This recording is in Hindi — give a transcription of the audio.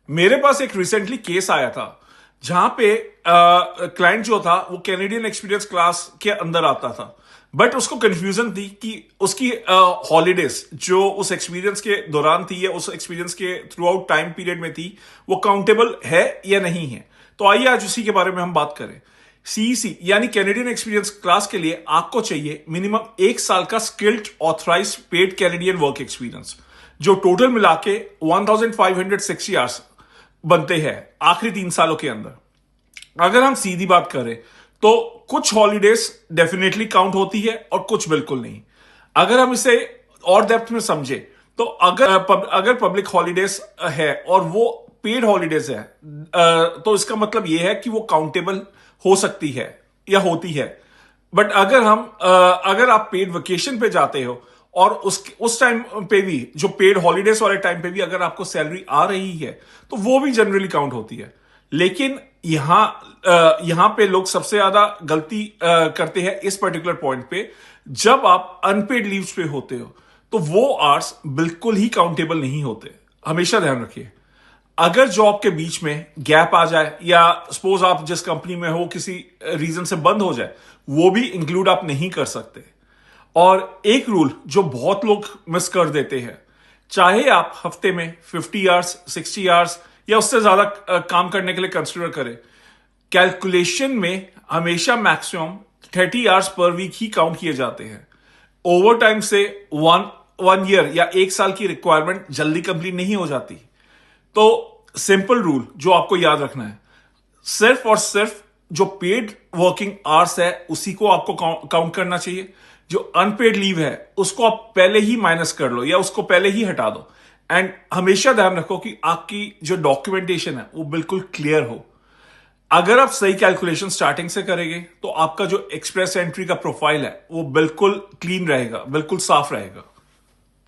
मेरे पास एक रिसेंटली केस आया था जहां पे क्लाइंट जो था वो कैनेडियन एक्सपीरियंस क्लास के अंदर आता था, बट उसको कंफ्यूजन थी कि उसकी हॉलीडेज जो उस एक्सपीरियंस के दौरान थी या उस एक्सपीरियंस के थ्रू आउट टाइम पीरियड में थी वो काउंटेबल है या नहीं है। तो आइए आज उसी के बारे में हम बात करें। सीईसी यानी कैनेडियन एक्सपीरियंस क्लास के लिए आपको चाहिए मिनिमम 1 साल का skilled authorise paid Canadian work experience, जो टोटल मिला के 1560 आवर्स बनते हैं आखिरी 3 सालों के अंदर। अगर हम सीधी बात करें तो कुछ हॉलीडेज डेफिनेटली काउंट होती है और कुछ बिल्कुल नहीं। अगर हम इसे और डेप्थ में समझे तो अगर पब्लिक हॉलीडेज है और वो पेड हॉलीडेज है तो इसका मतलब यह है कि वो काउंटेबल हो सकती है या होती है। बट अगर आप पेड वेकेशन पे जाते हो और उस टाइम पे भी जो पेड हॉलीडेज वाले टाइम पे भी अगर आपको सैलरी आ रही है तो वो भी जनरली काउंट होती है। लेकिन यहां पे लोग सबसे ज्यादा गलती करते हैं इस पर्टिकुलर पॉइंट पे, जब आप अनपेड लीव्स पे होते हो तो वो आवर्स बिल्कुल ही काउंटेबल नहीं होते। हमेशा ध्यान रखिए, अगर जॉब के बीच में गैप आ जाए या सपोज आप जिस कंपनी में हो किसी रीजन से बंद हो जाए, वो भी इंक्लूड आप नहीं कर सकते। और एक रूल जो बहुत लोग मिस कर देते हैं, चाहे आप हफ्ते में 50 आवर्स 60 आवर्स या उससे ज्यादा काम करने के लिए कंसिडर करें, कैलकुलेशन में हमेशा मैक्सिमम 30 आवर्स पर वीक ही काउंट किए जाते हैं। ओवर टाइम से वन ईयर या 1 साल की रिक्वायरमेंट जल्दी कंप्लीट नहीं हो जाती। तो सिंपल रूल जो आपको याद रखना है, सिर्फ और सिर्फ जो पेड वर्किंग आवर्स है उसी को आपको काउंट करना चाहिए। जो अनपेड लीव है उसको आप पहले ही माइनस कर लो या उसको पहले ही हटा दो। एंड हमेशा ध्यान रखो कि आपकी जो डॉक्यूमेंटेशन है वो बिल्कुल क्लियर हो। अगर आप सही कैलकुलेशन स्टार्टिंग से करेंगे तो आपका जो एक्सप्रेस एंट्री का प्रोफाइल है वो बिल्कुल क्लीन रहेगा, बिल्कुल साफ रहेगा।